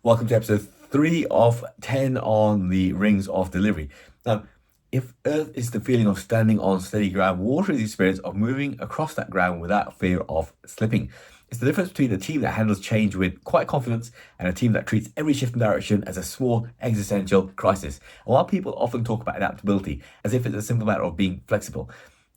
Welcome to episode 3 of 10 on the rings of delivery. Now, if earth is the feeling of standing on steady ground, water is the experience of moving across that ground without fear of slipping. It's the difference between a team that handles change with quiet confidence and a team that treats every shift in direction as a small existential crisis. And while people often talk about adaptability as if it's a simple matter of being flexible,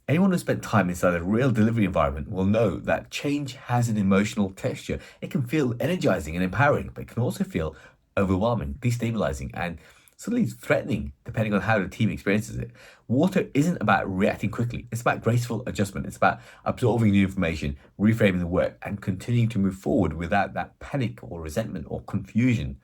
anyone who spent time inside a real delivery environment will know that change has an emotional texture. It can feel energizing and empowering, but it can also feel overwhelming, destabilizing, and suddenly threatening, depending on how the team experiences it. Water isn't about reacting quickly, it's about graceful adjustment. It's about absorbing new information, reframing the work, and continuing to move forward without that panic or resentment or confusion.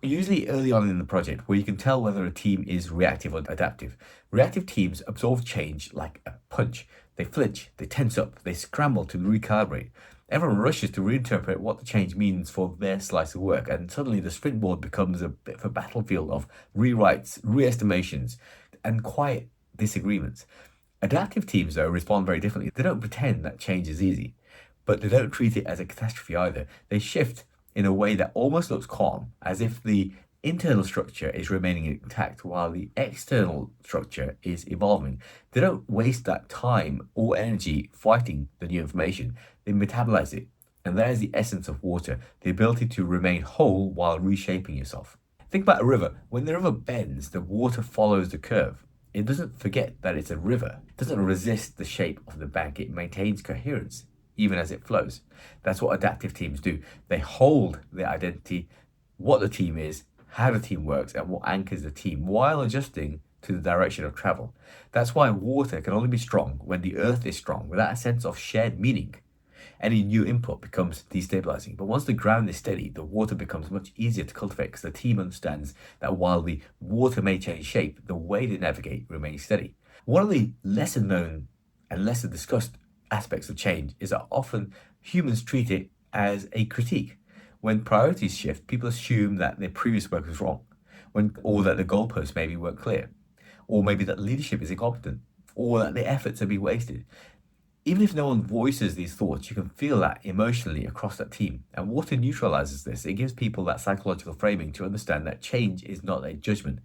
Usually early on in the project, where you can tell whether a team is reactive or adaptive. Reactive teams absorb change like a punch. They flinch, they tense up, they scramble to recalibrate. Everyone rushes to reinterpret what the change means for their slice of work, and suddenly the sprint board becomes a bit of a battlefield of rewrites, re-estimations, and quiet disagreements. Adaptive teams, though, respond very differently. They don't pretend that change is easy, but they don't treat it as a catastrophe either. They shift in a way that almost looks calm, as if the internal structure is remaining intact while the external structure is evolving. They don't waste that time or energy fighting the new information. They metabolize it. And that is the essence of water, the ability to remain whole while reshaping yourself. Think about a river. When the river bends, the water follows the curve. It doesn't forget that it's a river. It doesn't resist the shape of the bank. It maintains coherence even as it flows. That's what adaptive teams do. They hold their identity, what the team is, how the team works, and what anchors the team while adjusting to the direction of travel. That's why water can only be strong when the earth is strong, without a sense of shared meaning. Any new input becomes destabilizing. But once the ground is steady, the water becomes much easier to cultivate because the team understands that while the water may change shape, the way they navigate remains steady. One of the lesser known and lesser discussed aspects of change is that often humans treat it as a critique. When priorities shift, people assume that their previous work was wrong, or that the goalposts maybe weren't clear, or maybe that leadership is incompetent, or that the efforts have been wasted. Even if no one voices these thoughts, you can feel that emotionally across that team. And water neutralizes this. It gives people that psychological framing to understand that change is not a judgment.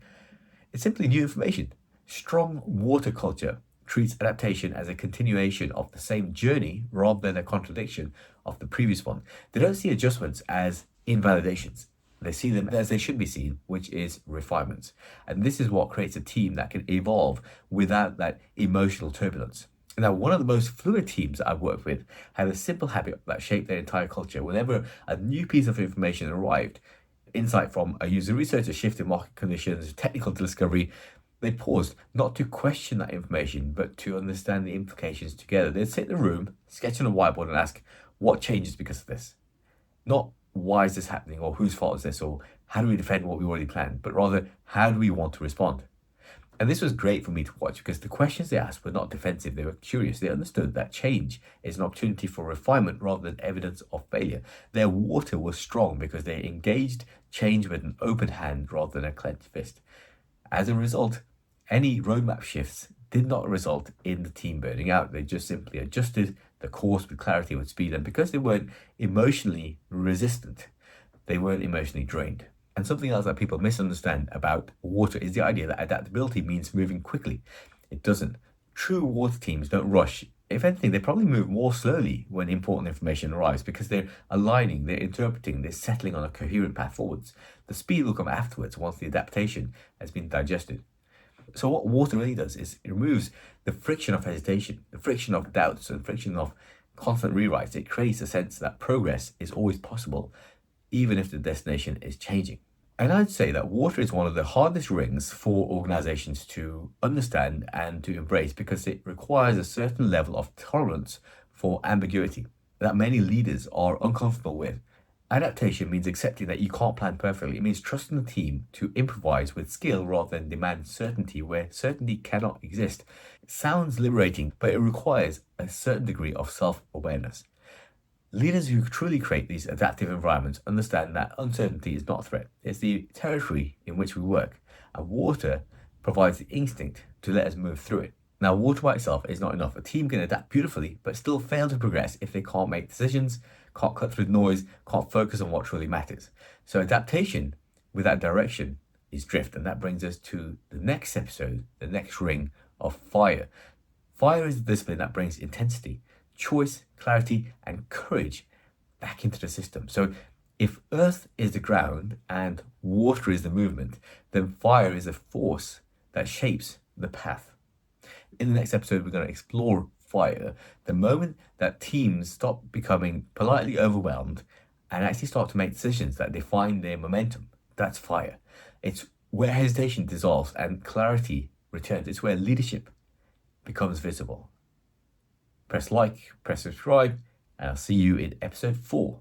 It's simply new information. Strong water culture treats adaptation as a continuation of the same journey rather than a contradiction of the previous one. They don't see adjustments as invalidations. They see them as they should be seen, which is refinements. And this is what creates a team that can evolve without that emotional turbulence. Now, one of the most fluid teams that I've worked with had a simple habit that shaped their entire culture. Whenever a new piece of information arrived, insight from a user research, a shift in market conditions, technical discovery, they paused not to question that information, but to understand the implications together. They'd sit in the room, sketch on a whiteboard, and ask, what changes because of this? Not why is this happening, or whose fault is this, or how do we defend what we already planned, but rather, how do we want to respond? And this was great for me to watch because the questions they asked were not defensive, they were curious. They understood that change is an opportunity for refinement rather than evidence of failure. Their water was strong because they engaged change with an open hand rather than a clenched fist. As a result, any roadmap shifts did not result in the team burning out. They just simply adjusted the course with clarity, with speed, and because they weren't emotionally resistant, they weren't emotionally drained. And something else that people misunderstand about water is the idea that adaptability means moving quickly. It doesn't. True water teams don't rush. If anything, they probably move more slowly when important information arrives because they're aligning, they're interpreting, they're settling on a coherent path forwards. The speed will come afterwards once the adaptation has been digested. So what water really does is it removes the friction of hesitation, the friction of doubts, and friction of constant rewrites. It creates a sense that progress is always possible, even if the destination is changing. And I'd say that water is one of the hardest rings for organizations to understand and to embrace because it requires a certain level of tolerance for ambiguity that many leaders are uncomfortable with. Adaptation means accepting that you can't plan perfectly. It means trusting the team to improvise with skill rather than demand certainty where certainty cannot exist. It sounds liberating, but it requires a certain degree of self-awareness. Leaders who truly create these adaptive environments understand that uncertainty is not a threat. It's the territory in which we work, and water provides the instinct to let us move through it. Now, water by itself is not enough. A team can adapt beautifully, but still fail to progress if they can't make decisions, can't cut through the noise, can't focus on what truly matters. So adaptation without direction is drift. And that brings us to the next episode, the next ring of fire. Fire is the discipline that brings intensity, choice, clarity, and courage back into the system. So if earth is the ground and water is the movement, then fire is a force that shapes the path. In the next episode, we're going to explore fire, the moment that teams stop becoming politely overwhelmed and actually start to make decisions that define their momentum. That's fire. It's where hesitation dissolves and clarity returns. It's where leadership becomes visible. Press like, press subscribe, and I'll see you in episode 4.